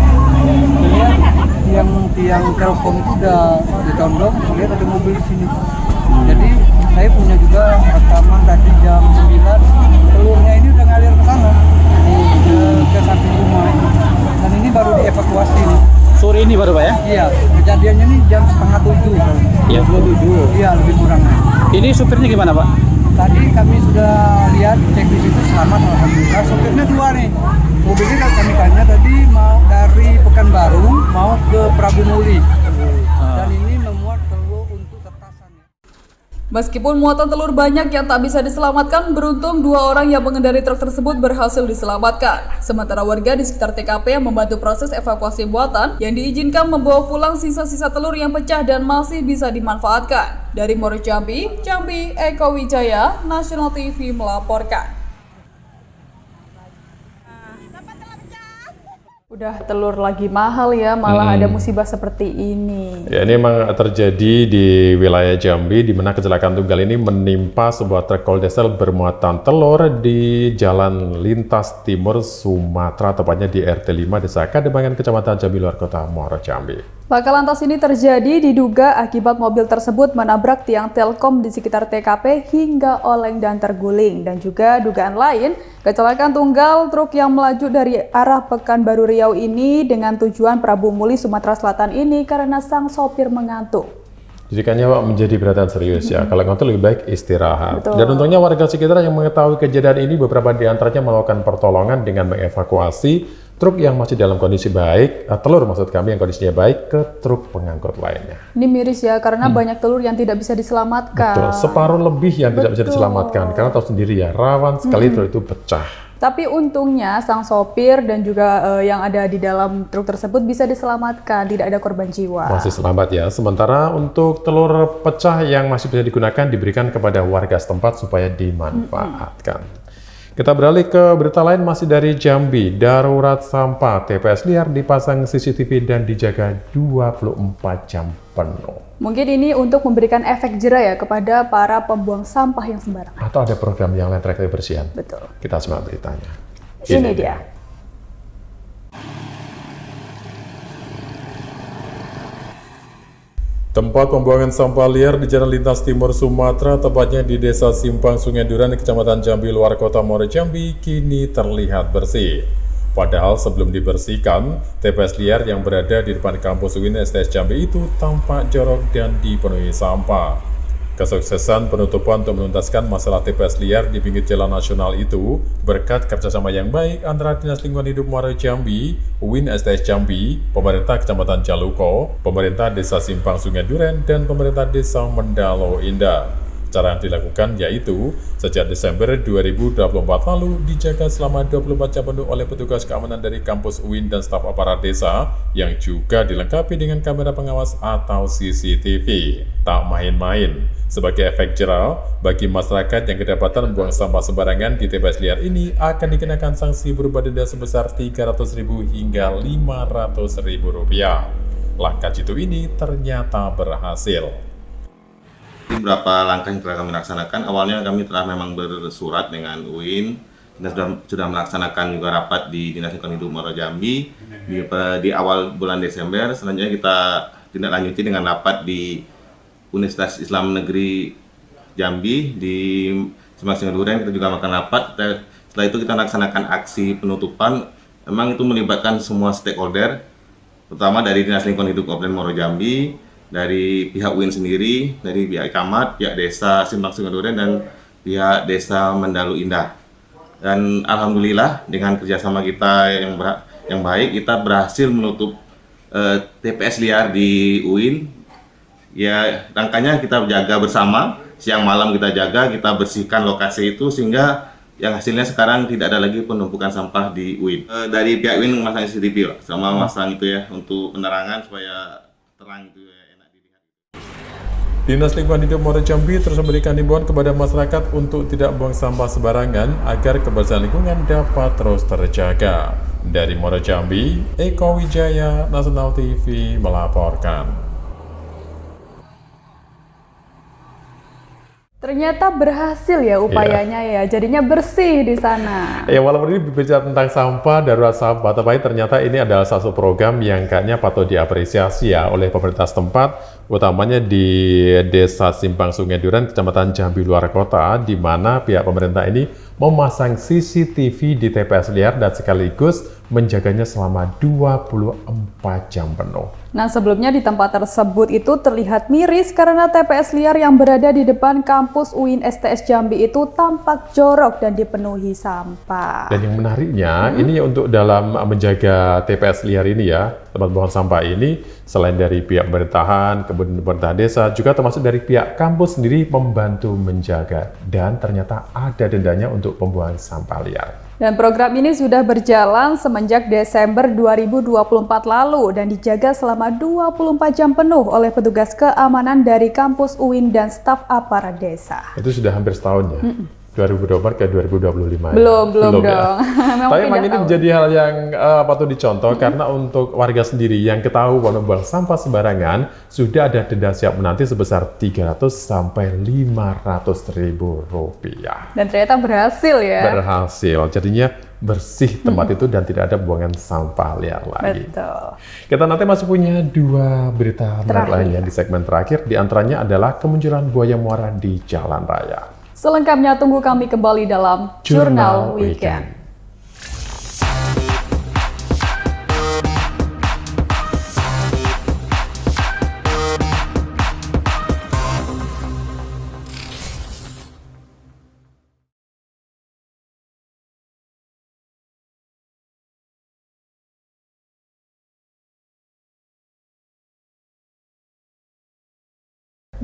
lihat tiang Telkom itu udah ditondong, lihat ada mobil di sini. Jadi saya punya juga rekaman tadi jam 9, telurnya ini udah ngalir ke sana, ke samping rumah ini. Dan ini baru dievakuasi nih. Sore ini baru, Pak ya? Iya, kejadiannya nih jam 6:30. Iya, 7. Iya, lebih kurang. Ini supirnya gimana, Pak? Tadi kami sudah lihat, cek di situ selamat, alhamdulillah. Sopirnya 2 nih. Mobilnya kami tanya tadi mau dari Pekanbaru mau ke Prabu Mulih. Dan ini memuat telur untuk tetasan. Meskipun muatan telur banyak yang tak bisa diselamatkan, beruntung 2 orang yang mengendari truk tersebut berhasil diselamatkan. Sementara warga di sekitar TKP yang membantu proses evakuasi muatan yang diizinkan membawa pulang sisa-sisa telur yang pecah dan masih bisa dimanfaatkan. Dari Muaro Jambi, Eko Wijaya, National TV melaporkan. Udah telur lagi mahal ya, malah ada musibah seperti ini. Ya, ini memang terjadi di wilayah Jambi, di mana kecelakaan tunggal ini menimpa sebuah truk cold diesel bermuatan telur di Jalan Lintas Timur Sumatera, tepatnya di RT 5 Desa Kademangan, Kecamatan Jambi Luar Kota, Muaro Jambi. Laka lantas ini terjadi diduga akibat mobil tersebut menabrak tiang Telkom di sekitar TKP hingga oleng dan terguling. Dan juga dugaan lain, kecelakaan tunggal truk yang melaju dari arah Pekanbaru Riau ini dengan tujuan Prabu Muli, Sumatera Selatan ini karena sang sopir mengantuk. Jadikannya Pak menjadi perhatian serius ya, kalau ngantuk lebih baik istirahat. Betul. Dan untungnya warga sekitar yang mengetahui kejadian ini, beberapa di antaranya melakukan pertolongan dengan mengevakuasi truk yang masih dalam kondisi baik, telur maksud kami yang kondisinya baik, ke truk pengangkut lainnya. Ini miris ya, karena banyak telur yang tidak bisa diselamatkan. Betul, separuh lebih yang tidak bisa diselamatkan, karena tahu sendiri ya, rawan sekali telur itu pecah. Tapi untungnya sang sopir dan juga yang ada di dalam truk tersebut bisa diselamatkan, tidak ada korban jiwa. Masih selamat ya, sementara untuk telur pecah yang masih bisa digunakan diberikan kepada warga setempat supaya dimanfaatkan. Kita beralih ke berita lain masih dari Jambi. Darurat sampah TPS liar dipasang CCTV dan dijaga 24 jam penuh. Mungkin ini untuk memberikan efek jera ya kepada para pembuang sampah yang sembarangan. Atau ada program yang lain terkait kebersihan. Betul. Kita simak beritanya. Ini dia. Tempat pembuangan sampah liar di Jalan Lintas Timur Sumatera, tepatnya di Desa Simpang Sungai Duren, Kecamatan Jambi Luar Kota, Muaro Jambi, kini terlihat bersih. Padahal sebelum dibersihkan, TPS liar yang berada di depan kampus UIN STS Jambi itu tampak jorok dan dipenuhi sampah. Kesuksesan penutupan untuk menuntaskan masalah TPS liar di pinggir jalan nasional itu berkat kerjasama yang baik antara Dinas Lingkungan Hidup Muaro Jambi, UIN STS Jambi, pemerintah Kecamatan Jaluko, pemerintah Desa Simpang Sungai Duren, dan pemerintah Desa Mendalo Indah. Cara yang dilakukan yaitu sejak Desember 2024 lalu dijaga selama 24 jam penuh oleh petugas keamanan dari kampus UIN dan staf aparat desa yang juga dilengkapi dengan kamera pengawas atau CCTV. Tak main-main. Sebagai efek jera, bagi masyarakat yang kedapatan membuang sampah sembarangan di TPS liar ini akan dikenakan sanksi berupa denda sebesar Rp300.000 hingga Rp500.000. Langkah jitu ini ternyata berhasil. Beberapa langkah yang telah kami laksanakan, awalnya kami telah memang bersurat dengan UIN. Kita sudah melaksanakan juga rapat di Dinas Lingkungan Hidup Muaro Jambi di awal bulan Desember. Selanjutnya kita tindak lanjuti dengan rapat di Universitas Islam Negeri Jambi di Simpang Sungai Duren. Kita juga melakukan rapat. Setelah itu kita laksanakan aksi penutupan. Memang itu melibatkan semua stakeholder, terutama dari Dinas Lingkungan Hidup Kabupaten Muaro Jambi, dari pihak UIN sendiri, dari pihak camat, pihak desa Simpang Sungai Duren, dan pihak desa Mendalo Indah. Dan alhamdulillah dengan kerjasama kita yang baik, kita berhasil menutup TPS liar di UIN. Ya, rangkanya kita jaga bersama, siang malam kita jaga, kita bersihkan lokasi itu sehingga yang hasilnya sekarang tidak ada lagi penumpukan sampah di UIN. Dari pihak UIN memasang CCTV sama masang itu ya untuk penerangan supaya terang itu ya. Dinas Lingkungan Hidup Muaro Jambi terus memberikan himbauan kepada masyarakat untuk tidak buang sampah sembarangan agar kebersihan lingkungan dapat terus terjaga. Dari Muaro Jambi, Eko Wijaya, Nasional TV melaporkan. Ternyata berhasil ya upayanya ya, jadinya bersih di sana. Ya, walaupun ini berbicara tentang sampah, darurat sampah, tapi ternyata ini adalah satu program yang kayaknya patut diapresiasi ya oleh pemerintah setempat, utamanya di Desa Simpang Sungai Duren, Kecamatan Jambi Luar Kota, di mana pihak pemerintah ini memasang CCTV di TPS liar dan sekaligus menjaganya selama 24 jam penuh. Nah, sebelumnya di tempat tersebut itu terlihat miris karena TPS liar yang berada di depan kampus UIN STS Jambi itu tampak jorok dan dipenuhi sampah. Dan yang menariknya, ini untuk dalam menjaga TPS liar ini ya, tempat buang sampah ini, selain dari pihak pemerintahan, kemudian pemerintah desa, juga termasuk dari pihak kampus sendiri membantu menjaga. Dan ternyata ada dendanya untuk pembuangan sampah liar. Dan program ini sudah berjalan semenjak Desember 2024 lalu dan dijaga selama 24 jam penuh oleh petugas keamanan dari kampus UIN dan staf aparat desa. Itu sudah hampir setahun ya? 2024 ke 2025 Belum ya? dong. Ya. Memang Tapi memang tidak ini tahu. menjadi hal yang patut dicontoh karena untuk warga sendiri yang ketahuan membuang sampah sembarangan sudah ada denda siap menanti sebesar 300 sampai 500 ribu rupiah. Dan ternyata berhasil ya. Berhasil, jadinya bersih tempat itu dan tidak ada buangan sampah liar lagi. Betul. Kita nanti masih punya 2 berita menarik lainnya di segmen terakhir. Di antaranya adalah kemunculan buaya muara di jalan raya. Selengkapnya tunggu kami kembali dalam Jurnal Weekend.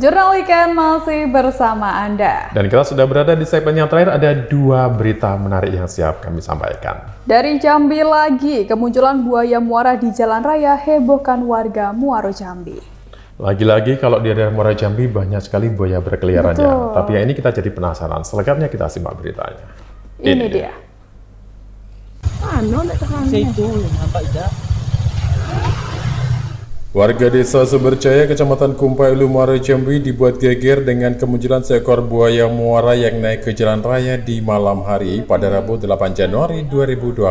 Jurnal Weekend masih bersama Anda. Dan kita sudah berada di segmen yang terakhir, ada 2 berita menarik yang siap kami sampaikan. Dari Jambi lagi, kemunculan buaya muara di jalan raya hebohkan warga Muaro Jambi. Lagi-lagi kalau di daerah Muara Jambi banyak sekali buaya berkeliaran ya. Betul. Tapi ya ini kita jadi penasaran. Selengkapnya kita simak beritanya. Ini dia. Warga desa Sumberjaya, Kecamatan Kumpai Ulu, Muaro Jambi dibuat geger dengan kemunculan seekor buaya muara yang naik ke jalan raya di malam hari pada Rabu 8 Januari 2025.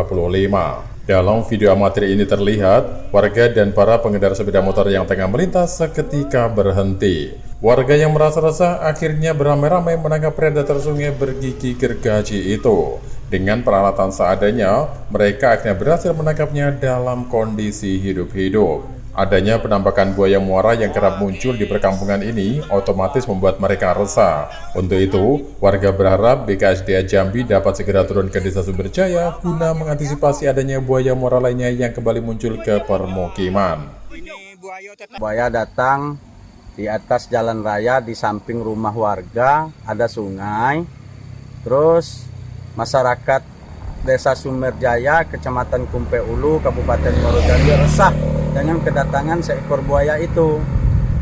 Dalam video amatir ini terlihat, warga dan para pengendara sepeda motor yang tengah melintas seketika berhenti. Warga yang merasa resah akhirnya beramai-ramai menangkap predator sungai bergigi gergaji itu. Dengan peralatan seadanya, mereka akhirnya berhasil menangkapnya dalam kondisi hidup-hidup. Adanya penampakan buaya muara yang kerap muncul di perkampungan ini otomatis membuat mereka resah. Untuk itu, warga berharap BKSDA Jambi dapat segera turun ke desa Sumberjaya guna mengantisipasi adanya buaya muara lainnya yang kembali muncul ke permukiman. Buaya datang di atas jalan raya di samping rumah warga, ada sungai. Terus masyarakat Desa Sumberjaya, Kecamatan Kumpai Ulu, Kabupaten Muaro Jambi resah dengan kedatangan seekor buaya itu.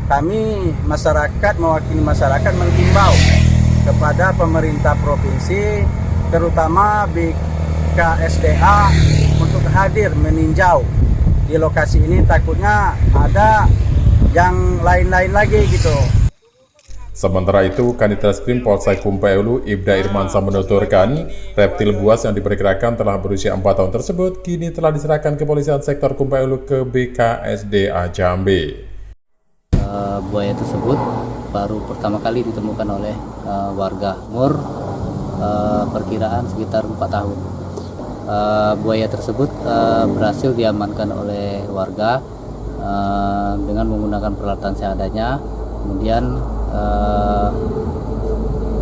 Kami masyarakat, mewakili masyarakat, menghimbau kepada pemerintah provinsi, terutama BKSDA, untuk hadir meninjau di lokasi ini. Takutnya ada yang lain-lain lagi gitu. Sementara itu, Kanit Reskrim Polsek Kumpai Ulu, Ibda Irmansyah menuturkan, reptil buas yang diperkirakan telah berusia 4 tahun tersebut kini telah diserahkan kepolisian sektor Kumpai Ulu ke BKSDA Jambi. Buaya tersebut baru pertama kali ditemukan oleh warga, umur perkiraan sekitar 4 tahun. Buaya tersebut berhasil diamankan oleh warga dengan menggunakan peralatan seadanya. Kemudian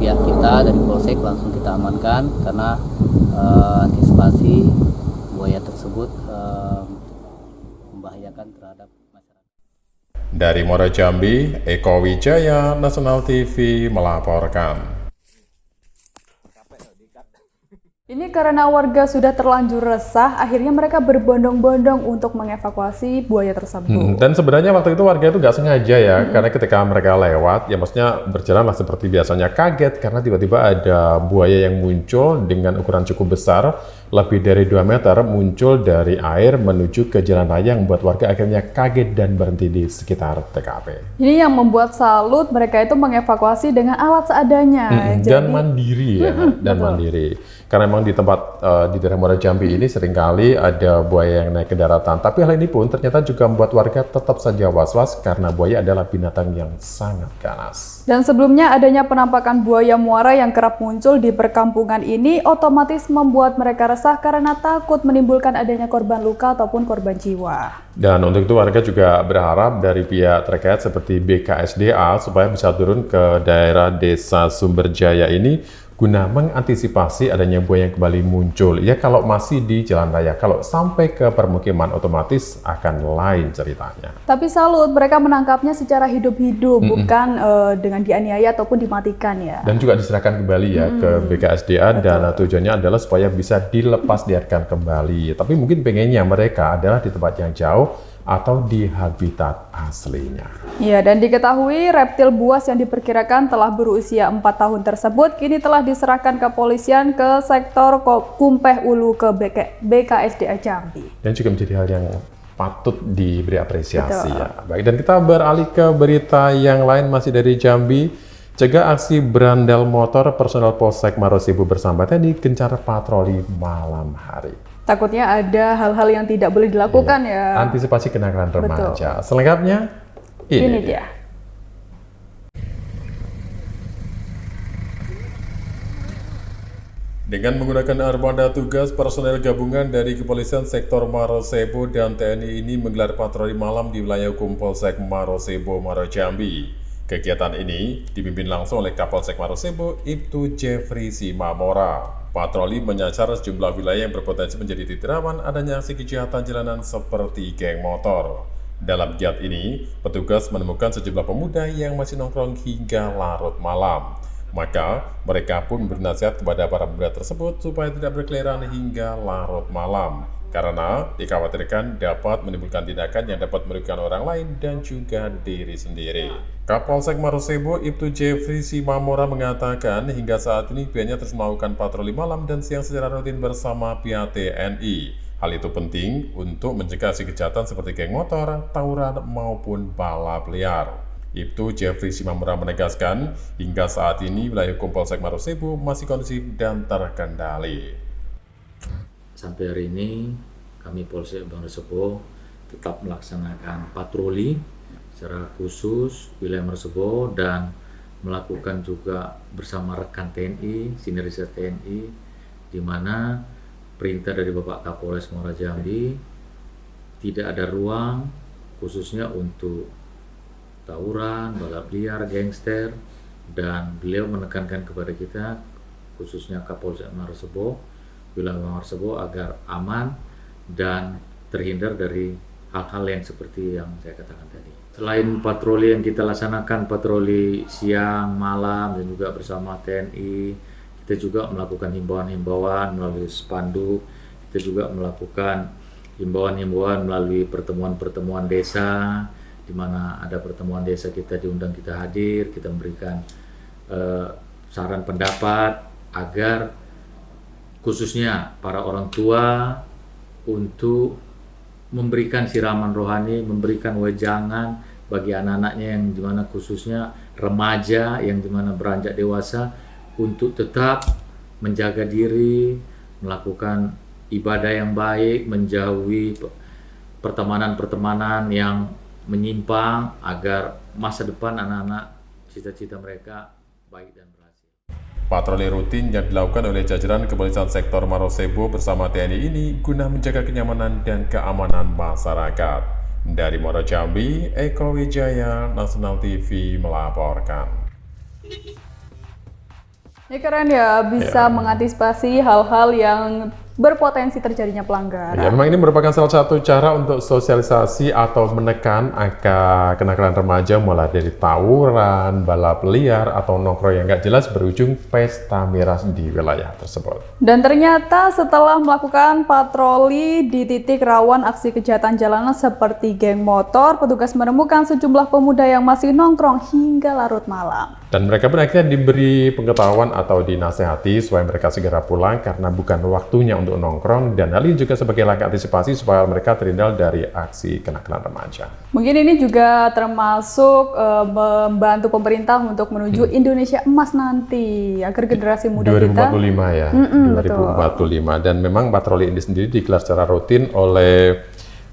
pihak kita dari Polsek langsung kita amankan karena antisipasi buaya tersebut membahayakan terhadap masyarakat. Dari Muaro Jambi, Eko Wijaya, Nasional TV melaporkan. Ini karena warga sudah terlanjur resah, akhirnya mereka berbondong-bondong untuk mengevakuasi buaya tersebut. Dan sebenarnya waktu itu warga itu nggak sengaja ya, karena ketika mereka lewat, ya maksudnya berjalanlah seperti biasanya, kaget karena tiba-tiba ada buaya yang muncul dengan ukuran cukup besar, lebih dari 2 meter, muncul dari air menuju ke jalan raya yang membuat warga akhirnya kaget dan berhenti di sekitar TKP. Ini yang membuat salut, mereka itu mengevakuasi dengan alat seadanya. Dan mandiri ya, dan mandiri. Karena memang di tempat di daerah Muaro Jambi ini seringkali ada buaya yang naik ke daratan. Tapi hal ini pun ternyata juga membuat warga tetap saja was-was karena buaya adalah binatang yang sangat ganas. Dan sebelumnya adanya penampakan buaya muara yang kerap muncul di perkampungan ini otomatis membuat mereka resah karena takut menimbulkan adanya korban luka ataupun korban jiwa. Dan untuk itu warga juga berharap dari pihak terkait seperti BKSDA supaya bisa turun ke daerah Desa Sumberjaya ini guna mengantisipasi adanya buaya yang kembali muncul. Ya kalau masih di jalan raya, kalau sampai ke permukiman otomatis akan lain ceritanya. Tapi salut, mereka menangkapnya secara hidup-hidup, bukan dengan dianiaya ataupun dimatikan ya. Dan juga diserahkan kembali ya ke BKSDA. Dan tujuannya adalah supaya bisa dilepas liarkan kembali. Tapi mungkin pengennya mereka adalah di tempat yang jauh, atau di habitat aslinya. Ya, dan diketahui reptil buas yang diperkirakan telah berusia 4 tahun tersebut kini telah diserahkan ke kepolisian ke sektor Kumpeh Ulu ke BKSDA Jambi. Dan juga menjadi hal yang patut diberi apresiasi. Betul. Ya. Baik, dan kita beralih ke berita yang lain masih dari Jambi. Cegah aksi berandal motor, personel Polsek Marosebo bersama TNI gencar patroli malam hari. Takutnya ada hal-hal yang tidak boleh dilakukan ya. Antisipasi kenakalan remaja. Betul. Selengkapnya, ini dia. Dengan menggunakan armada tugas, personel gabungan dari Kepolisian Sektor Marosebo dan TNI ini menggelar patroli malam di wilayah hukum Polsek Marosebo, Marojambi. Kegiatan ini dipimpin langsung oleh Kapolsek Marosebo, Ibtu Jeffrey Simamora. Patroli menyasar sejumlah wilayah yang berpotensi menjadi titik rawan adanya aksi kejahatan jalanan seperti geng motor. Dalam giat ini, petugas menemukan sejumlah pemuda yang masih nongkrong hingga larut malam. Maka, mereka pun bernasihat kepada para pemuda tersebut supaya tidak berkeliaran hingga larut malam. Karena dikhawatirkan dapat menimbulkan tindakan yang dapat merugikan orang lain dan juga diri sendiri. Kapolsek Marosebo, Ibtu Jeffrey Simamora mengatakan hingga saat ini pihaknya terus melakukan patroli malam dan siang secara rutin bersama pihak TNI. Hal itu penting untuk mencegah aksi kejahatan seperti geng motor, tawuran maupun balap liar. Ibtu Jeffrey Simamora menegaskan hingga saat ini wilayah hukum Polsek Marosebo masih kondusif dan terkendali. Sampai hari ini kami Polsek Marosebo tetap melaksanakan patroli secara khusus wilayah Marosebo dan melakukan juga bersama rekan TNI, sinergitas TNI, di mana perintah dari Bapak Kapolres Muara Jambi tidak ada ruang khususnya untuk tawuran, balap liar, gangster, dan beliau menekankan kepada kita khususnya Kapolsek Marosebo, wilayah Marosebo agar aman dan terhindar dari hal-hal yang seperti yang saya katakan tadi. Selain patroli yang kita laksanakan, patroli siang, malam, dan juga bersama TNI, kita juga melakukan himbauan-himbauan melalui spanduk, kita juga melakukan himbauan-himbauan melalui pertemuan-pertemuan desa, di mana ada pertemuan desa kita diundang, kita hadir, kita memberikan saran pendapat agar khususnya para orang tua untuk memberikan siraman rohani, memberikan wejangan bagi anak-anaknya yang dimana khususnya remaja yang dimana beranjak dewasa untuk tetap menjaga diri, melakukan ibadah yang baik, menjauhi pertemanan-pertemanan yang menyimpang agar masa depan anak-anak cita-cita mereka baik dan berhasil. Patroli rutin yang dilakukan oleh jajaran Kepolisian Sektor Marosebo bersama TNI ini guna menjaga kenyamanan dan keamanan masyarakat. Dari Muara Jambi, Eko Wijaya, Nasional TV melaporkan. Ya keren ya, bisa mengantisipasi hal-hal yang berpotensi terjadinya pelanggaran. Ya, memang ini merupakan salah satu cara untuk sosialisasi atau menekan angka kenakalan remaja mulai dari tawuran, balap liar, atau nongkrong yang nggak jelas berujung pesta miras di wilayah tersebut. Dan ternyata setelah melakukan patroli di titik rawan aksi kejahatan jalanan seperti geng motor, petugas menemukan sejumlah pemuda yang masih nongkrong hingga larut malam. Dan mereka pun akhirnya diberi pengetahuan atau dinasehati supaya mereka segera pulang karena bukan waktunya untuk nongkrong, dan hal ini juga sebagai langkah antisipasi supaya mereka terhindar dari aksi kenakalan remaja. Mungkin ini juga termasuk membantu pemerintah untuk menuju Indonesia Emas nanti agar generasi muda 2045 kita 2045 ya, 2045. Dan memang patroli ini sendiri digelar secara rutin oleh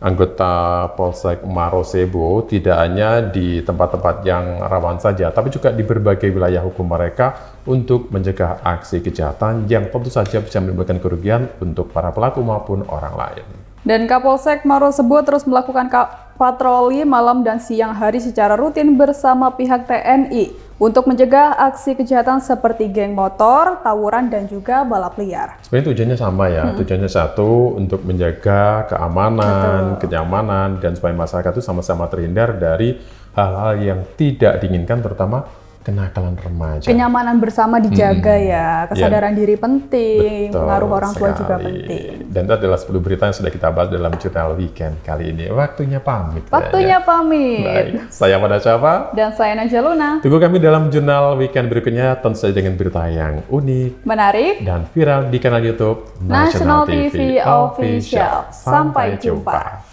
anggota Polsek Marosebo, tidak hanya di tempat-tempat yang rawan saja, tapi juga di berbagai wilayah hukum mereka untuk mencegah aksi kejahatan yang tentu saja bisa menimbulkan kerugian untuk para pelaku maupun orang lain. Dan Kapolsek Marosebo terus melakukan patroli malam dan siang hari secara rutin bersama pihak TNI untuk mencegah aksi kejahatan seperti geng motor, tawuran, dan juga balap liar. Sebenarnya tujuannya sama ya, tujuannya satu, untuk menjaga keamanan, kenyamanan, dan supaya masyarakat itu sama-sama terhindar dari hal-hal yang tidak diinginkan, terutama kenakalan remaja. Kenyamanan bersama dijaga ya, kesadaran diri penting, Betul pengaruh orang tua juga sekali. penting. Dan itu adalah 10 berita yang sudah kita bahas dalam jurnal weekend kali ini. Waktunya pamit. Waktunya kayaknya. pamit. Baik, saya Pada Syafa. Dan saya Najwa Luna. Tunggu kami dalam jurnal weekend berikutnya, tentu saja dengan berita yang unik, menarik, dan viral di kanal YouTube National TV Official. Sampai jumpa.